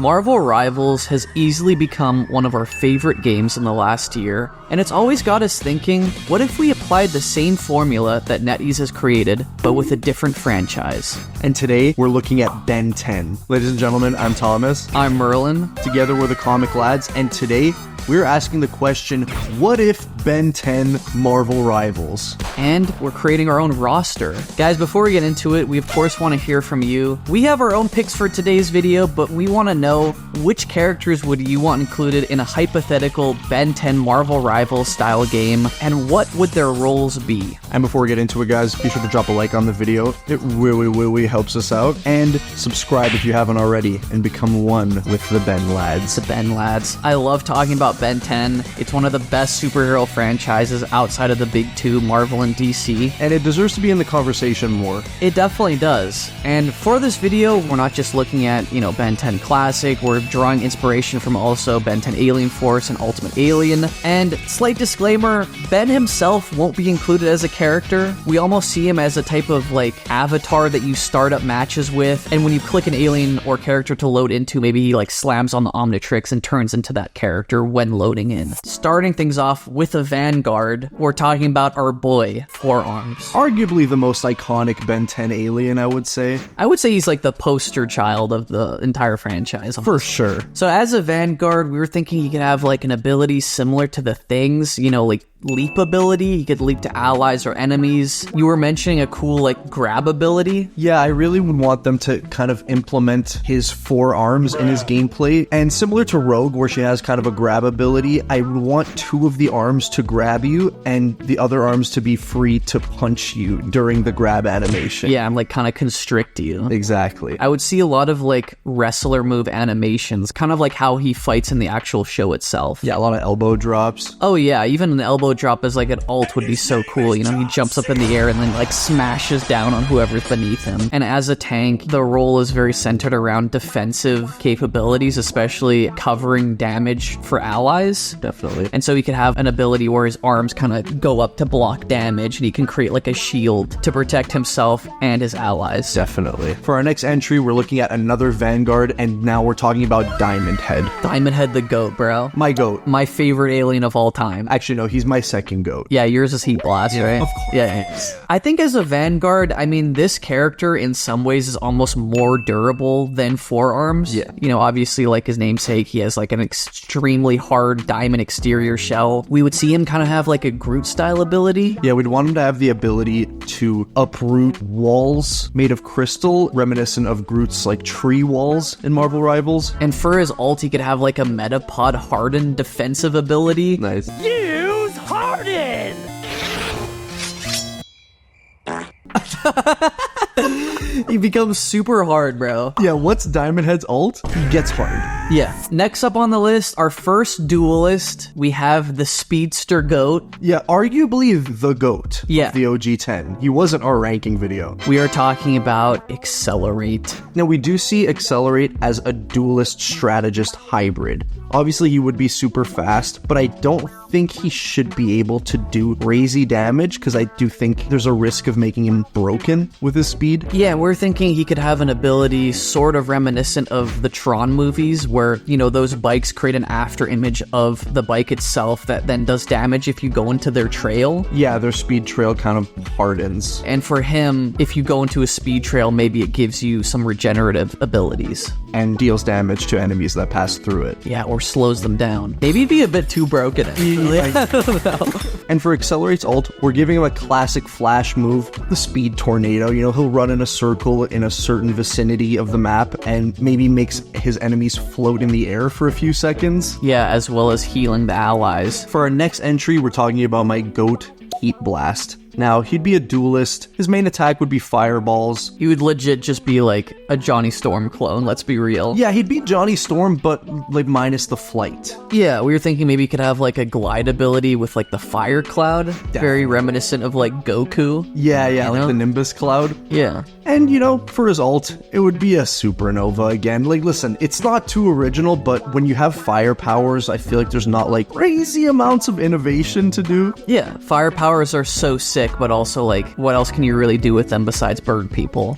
Marvel Rivals has easily become one of our favorite games in the last year, and it's always got us thinking, what if we applied the same formula that NetEase has created, but with a different franchise? And today, we're looking at Ben 10. Ladies and gentlemen, I'm Thomas. I'm Merlin. Together we're the Comic Lads, and today, we're asking the question, what if Ben 10 Marvel Rivals? And we're creating our own roster. Guys, before we get into it, we of course want to hear from you. We have our own picks for today's video, but we want to know which characters would you want included in a hypothetical Ben 10 Marvel Rivals style game, and what would their roles be? And before we get into it, guys, be sure to drop a like on the video. It really helps us out. And subscribe if you haven't already, and become one with the Ben Lads. The Ben Lads. I love talking about Ben 10. It's one of the best superhero franchises outside of the big two, Marvel and DC. And it deserves to be in the conversation more. It definitely does. And for this video, we're not just looking at, Ben 10 Classic, we're drawing inspiration from also Ben 10 Alien Force and Ultimate Alien. And slight disclaimer, Ben himself won't be included as a character. We almost see him as a type of avatar that you start up matches with, and when you click an alien or character to load into, maybe he slams on the Omnitrix and turns into that character when loading in. Starting things off with a Vanguard, we're talking about our boy, Four Arms. Arguably the most iconic Ben 10 alien, I would say. I would say he's the poster child of the entire franchise. For sure. So as a Vanguard, we were thinking he could have an ability similar to the Things, leap ability. He could leap to allies or enemies. You were mentioning a cool grab ability. Yeah, I really would want them to kind of implement his forearms in his gameplay. And similar to Rogue, where she has kind of a grab ability, I want two of the arms to grab you and the other arms to be free to punch you during the grab animation. Yeah, and kind of constrict you. Exactly. I would see a lot of wrestler move animations, kind of like how he fights in the actual show itself. Yeah, a lot of elbow drops. Oh yeah, even an elbow drop as an ult would be so cool. He jumps up in the air and then smashes down on whoever's beneath him. And as a tank, the role is very centered around defensive capabilities, especially covering damage for allies. Definitely. And so he could have an ability where his arms kind of go up to block damage, and he can create a shield to protect himself and his allies. Definitely. For our next entry, we're looking at another Vanguard, and now we're talking about Diamondhead. Diamondhead the GOAT, bro. My GOAT. My favorite alien of all time. Actually, no, he's my second GOAT. Yeah, yours is Heatblast, yeah, right? Of course. Yeah. I think as a Vanguard, this character in some ways is almost more durable than Four Arms. Yeah. Obviously, his namesake, he has an extremely hard diamond exterior shell. We would see him kind of have a Groot-style ability. Yeah, we'd want him to have the ability to uproot walls made of crystal, reminiscent of Groot's tree walls in Marvel Rivals. And for his ult, he could have a Metapod hardened defensive ability. Nice. Use Harden! He becomes super hard, bro. Yeah, what's Diamondhead's ult? He gets hard. Yeah. Next up on the list, our first duelist, we have the Speedster GOAT. Yeah, arguably the GOAT of the OG10. He wasn't our ranking video. We are talking about Accelerate. Now, we do see Accelerate as a duelist strategist hybrid. Obviously, he would be super fast, but I don't think he should be able to do crazy damage, because I do think there's a risk of making him broken with his speed. Yeah, we're thinking he could have an ability sort of reminiscent of the Tron movies, where, those bikes create an after image of the bike itself that then does damage if you go into their trail. Yeah, their speed trail kind of hardens. And for him, if you go into a speed trail, maybe it gives you some regenerative abilities. And deals damage to enemies that pass through it. Yeah, or slows them down. Maybe it'd be a bit too broken, actually. I don't know. And for Accelerate's ult, we're giving him a classic Flash move, the Speed Tornado. He'll run in a circle in a certain vicinity of the map and maybe makes his enemies float in the air for a few seconds. Yeah, as well as healing the allies. For our next entry, we're talking about my GOAT, Heatblast. Now, he'd be a duelist. His main attack would be fireballs. He would legit just be a Johnny Storm clone, let's be real. Yeah, he'd be Johnny Storm, but minus the flight. Yeah, we were thinking maybe he could have a glide ability with the fire cloud. Definitely. Very reminiscent of Goku. Yeah, the Nimbus cloud. Yeah. And, for his ult, it would be a supernova again. Listen, it's not too original, but when you have fire powers, I feel there's not crazy amounts of innovation to do. Yeah, fire powers are so sick, but also what else can you really do with them besides bird people?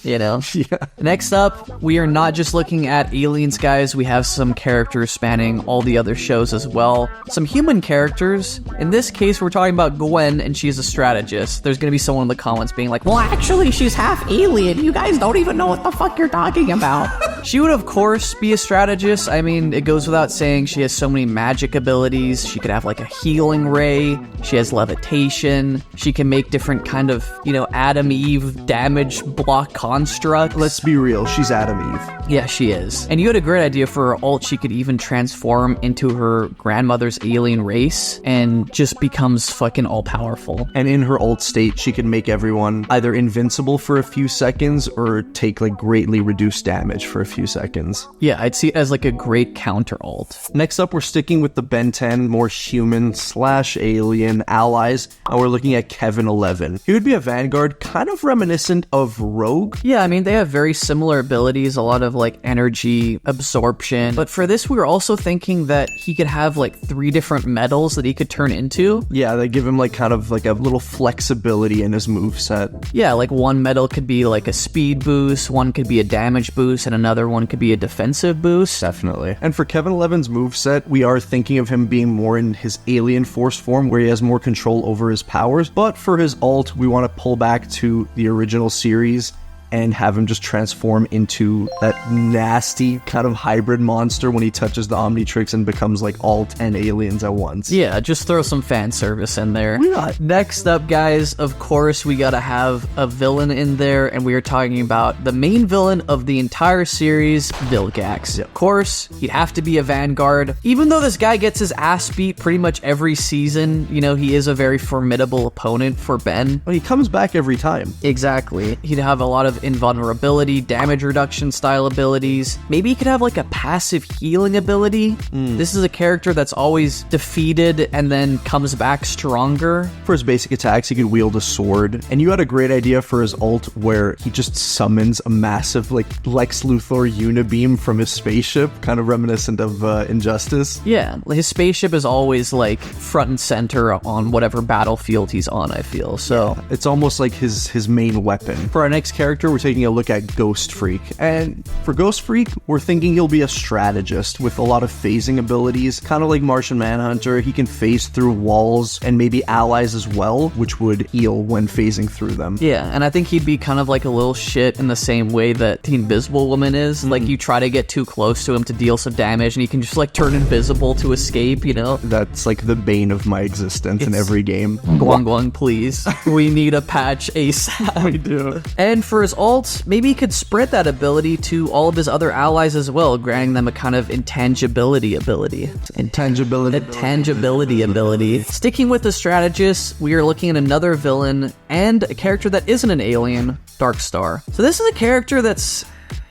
you know? Yeah. Next up, we are not just looking at aliens, guys. We have some characters spanning all the other shows as well. Some human characters. In this case, we're talking about Gwen, and she's a strategist. There's gonna be someone in the comments being like, well, actually, she's half alien. You guys don't even know what the fuck you're talking about. She would, of course, be a strategist. I mean, it goes without saying she has so many magic abilities. She could have like a healing ray. She has levitation. She can make different kind of, you know, Adam Eve damage block constructs. Let's be real, she's Adam Eve. Yeah, she is. And you had a great idea for her ult. She could even transform into her grandmother's alien race and just becomes fucking all-powerful. And in her ult state, she can make everyone either invincible for a few seconds or take like greatly reduced damage for a few seconds. Yeah, I'd see it as like a great counter ult. Next up, we're sticking with the Ben 10, more human/alien allies, and we're looking at Kevin 11. He would be a Vanguard, kind of reminiscent of Rogue. Yeah, I mean, they have very similar abilities, a lot of like energy absorption. But for this, we were also thinking that he could have like 3 different metals that he could turn into. Yeah, they give him like kind of like a little flexibility in his moveset. Yeah, like one metal could be like a speed boost, one could be a damage boost, and another one could be a defensive boost. Definitely. And for Kevin 11's moveset, we are thinking of him being more in his alien force form, where he has more control over his powers. But for his ult, we want to pull back to the original series and have him just transform into that nasty kind of hybrid monster when he touches the Omnitrix and becomes like all 10 aliens at once. Yeah, just throw some fan service in there. Why not? Next up, guys, of course, we gotta have a villain in there, and we are talking about the main villain of the entire series, Vilgax. Yep. Of course, he'd have to be a Vanguard. Even though this guy gets his ass beat pretty much every season, you know, he is a very formidable opponent for Ben. But he comes back every time. Exactly. He'd have a lot of invulnerability, damage reduction style abilities. Maybe he could have like a passive healing ability. This is a character that's always defeated and then comes back stronger. For his basic attacks, he could wield a sword. And you had a great idea for his ult where he just summons a massive like Lex Luthor unibeam from his spaceship, kind of reminiscent of Injustice. Yeah, his spaceship is always like front and center on whatever battlefield he's on, I feel. So It's almost like his main weapon. For our next character, we're taking a look at Ghostfreak. And for Ghostfreak, we're thinking he'll be a strategist with a lot of phasing abilities, kind of like Martian Manhunter. He can phase through walls and maybe allies as well, which would heal when phasing through them. yeah, and I think he'd be kind of like a little shit in the same way that the Invisible Woman is. Like, you try to get too close to him to deal some damage, and he can just like turn invisible to escape, you know? That's like the bane of my existence in every game. Guang Guang, please. We need a patch ASAP. We do. And for his ult, maybe he could spread that ability to all of his other allies as well, granting them a kind of intangibility ability. Intangibility ability. Sticking with the strategist, we are looking at another villain and a character that isn't an alien, Darkstar. So this is a character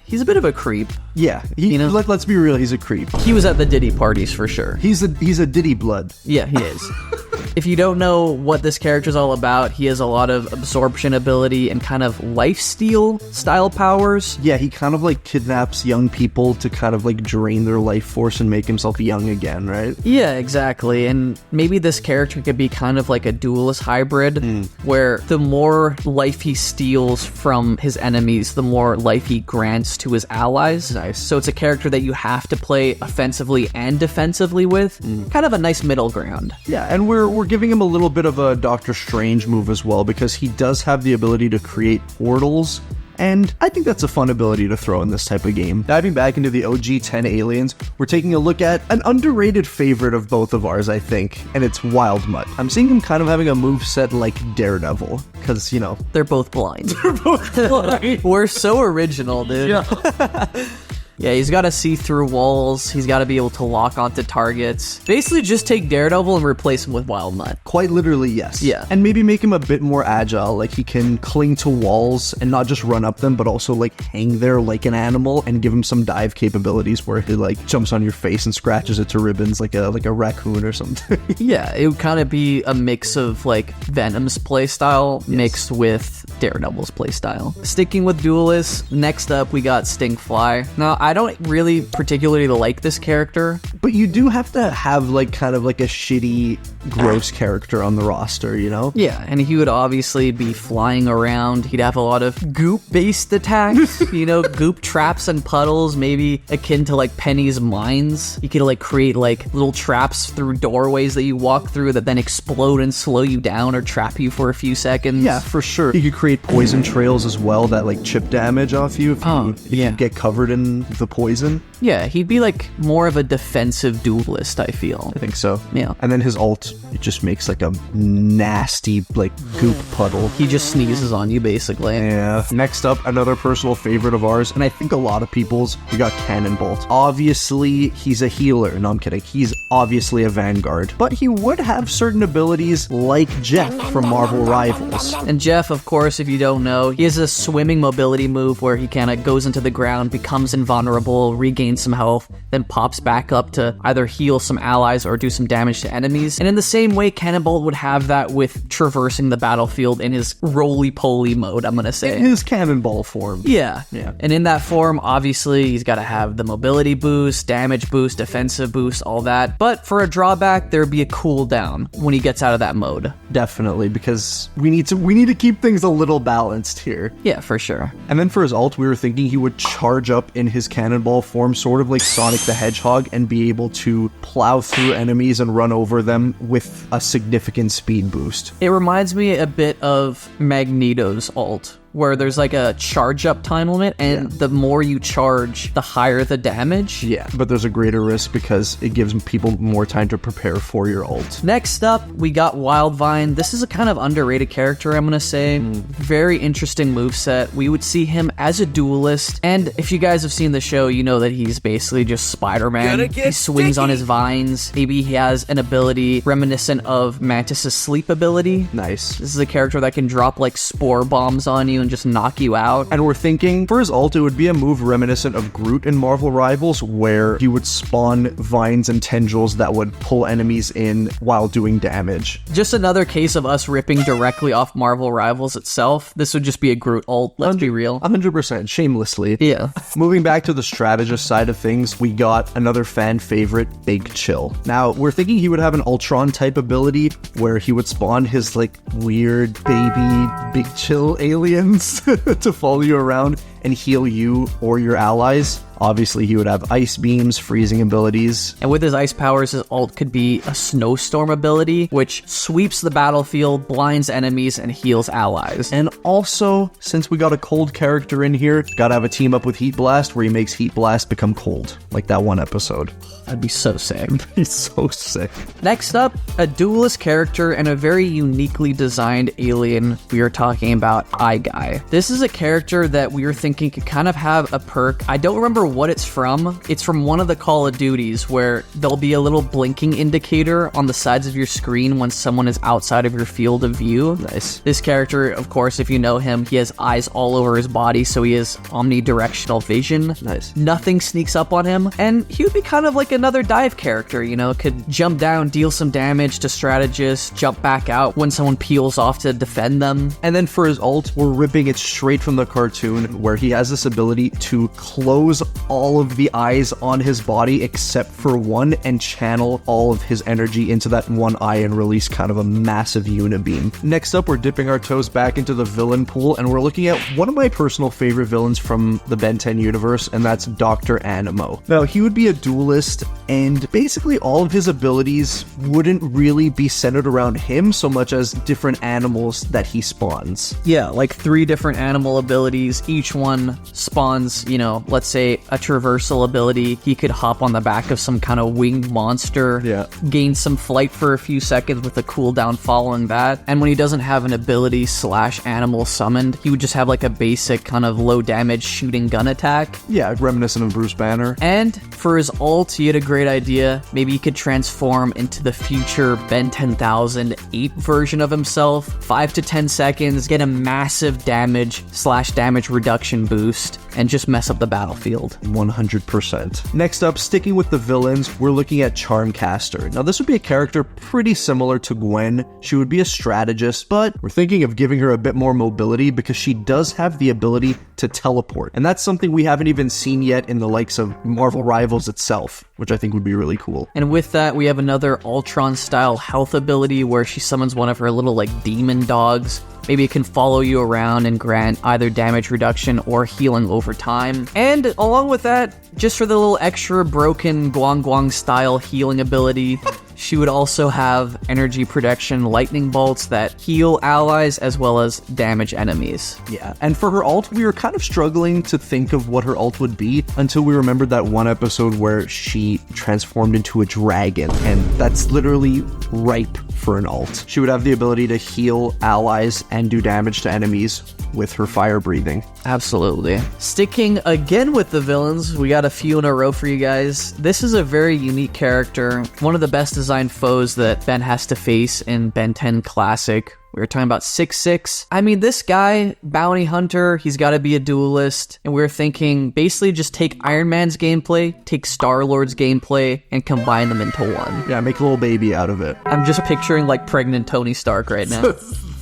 he's a bit of a creep. Yeah, let's be real, he's a creep. He was at the Diddy parties for sure. He's a Diddy blood. Yeah, he is. If you don't know what this character's all about, he has a lot of absorption ability and kind of lifesteal style powers. Yeah, he kind of like kidnaps young people to kind of like drain their life force and make himself young again, right? Yeah, exactly. And maybe this character could be kind of like a duelist hybrid, where the more life he steals from his enemies, the more life he grants to his allies. Nice. So it's a character that you have to play offensively and defensively with. Kind of a nice middle ground. Yeah, and we're giving him a little bit of a Doctor Strange move as well, because he does have the ability to create portals, and I think that's a fun ability to throw in this type of game. Diving back into the OG 10 aliens, we're taking a look at an underrated favorite of both of ours, I think, and it's Wildmutt. I'm seeing him kind of having a moveset like Daredevil, because, you know... They're both blind. We're so original, dude. Yeah. Yeah, he's got to see through walls. He's got to be able to lock onto targets. Basically, just take Daredevil and replace him with Wildmutt. Quite literally, yes. Yeah. And maybe make him a bit more agile. Like, he can cling to walls and not just run up them, but also, like, hang there like an animal, and give him some dive capabilities where he, like, jumps on your face and scratches it to ribbons like a raccoon or something. Yeah, it would kind of be a mix of, like, Venom's playstyle mixed with Daredevil's playstyle. Sticking with duelists, next up, we got Stinkfly. Now, I don't really particularly like this character. But you do have to have like kind of like a shitty, gross character on the roster, you know? Yeah, and he would obviously be flying around. He'd have a lot of goop-based attacks, you know, goop traps and puddles, maybe akin to like Penny's mines. He could like create like little traps through doorways that you walk through that then explode and slow you down or trap you for a few seconds. Yeah, for sure. You could create poison trails as well that like chip damage off you if you get covered in the poison. Yeah, he'd be like more of a defensive duelist, I feel. I think so. Yeah. And then his ult, it just makes like a nasty like goop puddle. He just sneezes on you, basically. Yeah. Next up, another personal favorite of ours, and I think a lot of people's, we got Cannonbolt. Obviously, he's a healer. No, I'm kidding. He's obviously a Vanguard. But he would have certain abilities like Jeff from Marvel Rivals. And Jeff, of course, if you don't know, he has a swimming mobility move where he kind of goes into the ground, becomes invulnerable, regains some health, then pops back up to either heal some allies or do some damage to enemies. And in the same way, Cannonbolt would have that with traversing the battlefield in his roly-poly mode, I'm gonna say. In his cannonball form. Yeah. And in that form, obviously, he's got to have the mobility boost, damage boost, defensive boost, all that. But for a drawback, there'd be a cooldown when he gets out of that mode. Definitely, because we need to keep things a little balanced here. Yeah, for sure. And then for his ult, we were thinking he would charge up in his cannonball form, sort of like Sonic the Hedgehog, and be able to plow through enemies and run over them with a significant speed boost. It reminds me a bit of Magneto's ult, where there's like a charge up time limit, and the more you charge, the higher the damage. Yeah, but there's a greater risk because it gives people more time to prepare for your ult. Next up, we got Wildvine. This is a kind of underrated character, I'm gonna say. Very interesting moveset. We would see him as a duelist, and if you guys have seen the show, you know that he's basically just Spider-Man. He swings on his vines. Maybe he has an ability reminiscent of Mantis's sleep ability. Nice. This is a character that can drop like spore bombs on you and just knock you out. And we're thinking for his ult, it would be a move reminiscent of Groot in Marvel Rivals, where he would spawn vines and tendrils that would pull enemies in while doing damage. Just another case of us ripping directly off Marvel Rivals itself. This would just be a Groot ult, let's be real. 100%, shamelessly. Yeah. Moving back to the strategist side of things, we got another fan favorite, Big Chill. Now, we're thinking he would have an Ultron type ability where he would spawn his like weird baby Big Chill aliens to follow you around and heal you or your allies. Obviously, he would have ice beams, freezing abilities. And with his ice powers, his ult could be a snowstorm ability, which sweeps the battlefield, blinds enemies, and heals allies. And also, since we got a cold character in here, gotta have a team up with Heatblast where he makes Heatblast become cold, like that one episode. That'd be so sick. He's so sick. Next up, a duelist character and a very uniquely designed alien. We are talking about Eye Guy. This is a character that we were thinking could kind of have a perk. I don't remember what it's from. It's from one of the Call of Duties where there'll be a little blinking indicator on the sides of your screen when someone is outside of your field of view. Nice. This character, of course, if you know him, he has eyes all over his body, so he has omnidirectional vision. Nice. Nothing sneaks up on him, and he would be kind of like another dive character, you know, could jump down, deal some damage to strategists, jump back out when someone peels off to defend them. And then for his ult, we're ripping it straight from the cartoon, where he has this ability to close all of the eyes on his body except for one and channel all of his energy into that one eye and release kind of a massive unibeam. Next up, we're dipping our toes back into the villain pool, and we're looking at one of my personal favorite villains from the Ben 10 universe, and that's Dr. Animo. Now, he would be a duelist, and basically all of his abilities wouldn't really be centered around him so much as different animals that he spawns. Yeah, like 3 different animal abilities. Each one spawns, you know, let's say a traversal ability. He could hop on the back of some kind of winged monster, gain some flight for a few seconds with a cooldown following that. And when he doesn't have an ability / animal summoned, he would just have like a basic kind of low damage shooting gun attack. Yeah, reminiscent of Bruce Banner. And for his ult, he had a great idea. Maybe he could transform into the future Ben 10,008 version of himself. 5 to 10 seconds, get a massive damage / damage reduction boost. and just mess up the battlefield. 100%. Next up, sticking with the villains, we're looking at Charmcaster. Now, this would be a character pretty similar to Gwen. She would be a strategist, but we're thinking of giving her a bit more mobility because she does have the ability to teleport. And that's something we haven't even seen yet in the likes of Marvel Rivals itself, which I think would be really cool. And with that, we have another Ultron-style health ability where she summons one of her little, demon dogs. Maybe it can follow you around and grant either damage reduction or healing over time. And along with that, just for the little extra broken Guang-Guang-style healing ability, she would also have energy protection lightning bolts that heal allies as well as damage enemies. Yeah, and for her ult, we were kind of struggling to think of what her ult would be until we remembered that one episode where she transformed into a dragon, and that's literally ripe for an ult. She would have the ability to heal allies and do damage to enemies with her fire breathing. Absolutely. Sticking again with the villains, we got a few in a row for you guys. This is a very unique character, one of the best designed foes that Ben has to face in Ben 10 Classic. We were talking about SixSix. I mean, this guy, bounty hunter, he's got to be a duelist. And we were thinking, basically just take Iron Man's gameplay, take Star-Lord's gameplay, and combine them into one. Yeah, make a little baby out of it. I'm just picturing, pregnant Tony Stark right now.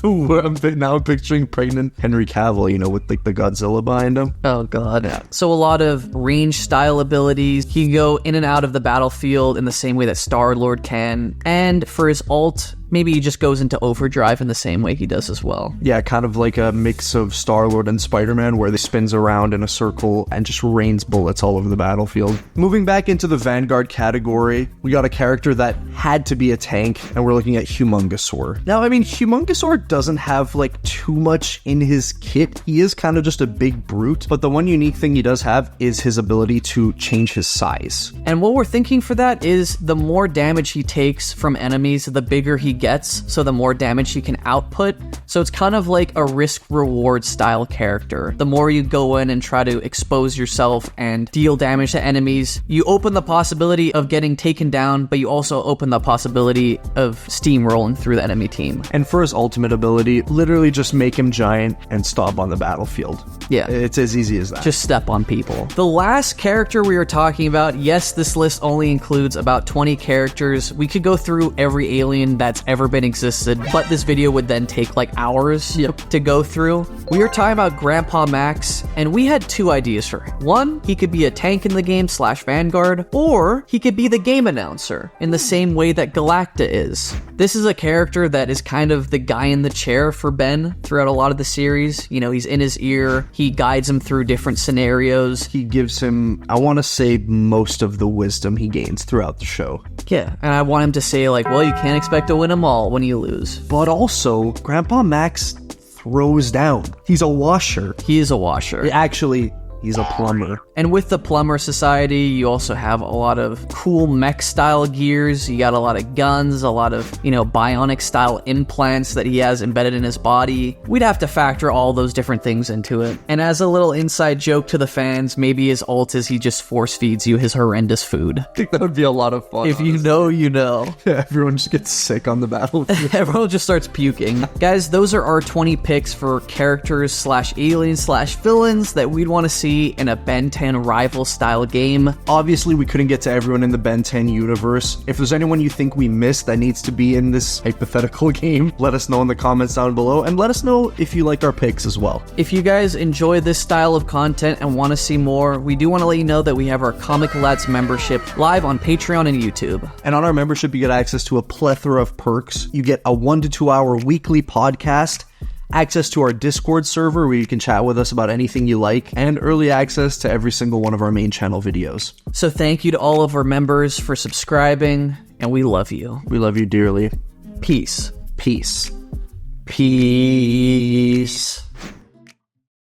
Now I'm picturing pregnant Henry Cavill, with the Godzilla behind him. Oh god. Yeah. So a lot of range style abilities. He can go in and out of the battlefield in the same way that Star-Lord can. And for his ult, maybe he just goes into overdrive in the same way he does as well. Yeah, kind of like a mix of Star-Lord and Spider-Man where he spins around in a circle and just rains bullets all over the battlefield. Moving back into the Vanguard category, we got a character that had to be a tank, and we're looking at Humungousaur. Now, I mean, Humungousaur doesn't have too much in his kit. He is kind of just a big brute, but the one unique thing he does have is his ability to change his size. And what we're thinking for that is the more damage he takes from enemies, the bigger he gets, so the more damage he can output. So it's kind of like a risk-reward style character. The more you go in and try to expose yourself and deal damage to enemies, you open the possibility of getting taken down, but you also open the possibility of steamrolling through the enemy team. And for his ultimate ability, literally just make him giant and stop on the battlefield. Yeah. It's as easy as that. Just step on people. The last character we were talking about, yes, this list only includes about 20 characters. We could go through every alien that's ever been existed, but this video would then take hours to go through. We were talking about Grandpa Max, and we had two ideas for him. One, he could be a tank in the game / Vanguard, or he could be the game announcer in the same way that Galacta is. This is a character that is kind of the guy in the chair for Ben throughout a lot of the series. He's in his ear, he guides him through different scenarios. He gives him, I want to say, most of the wisdom he gains throughout the show. Yeah, and I want him to say well, you can't expect to win them all when you lose. But also, Grandpa Max throws down. He's a washer. He is a washer. Actually, he's a plumber. And with the Plumber Society, you also have a lot of cool mech-style gears. You got a lot of guns, a lot of, bionic-style implants that he has embedded in his body. We'd have to factor all those different things into it. And as a little inside joke to the fans, maybe his ult is he just force feeds you his horrendous food. I think that would be a lot of fun. If honestly. You know, you know. Yeah, everyone just gets sick on the battlefield. Everyone just starts puking. Guys, those are our 20 picks for characters / aliens / villains that we'd want to see in a Ben 10 rival style game. Obviously, we couldn't get to everyone in the Ben 10 universe. If there's anyone you think we missed that needs to be in this hypothetical game, let us know in the comments down below, and let us know if you like our picks as well. If you guys enjoy this style of content and want to see more, we do want to let you know that we have our Comic Lads membership live on Patreon and YouTube. And on our membership, you get access to a plethora of perks. You get a 1 to 2 hour weekly podcast, access to our Discord server where you can chat with us about anything you like, and early access to every single one of our main channel videos. So thank you to all of our members for subscribing, and we love you. We love you dearly. Peace. Peace. Peace.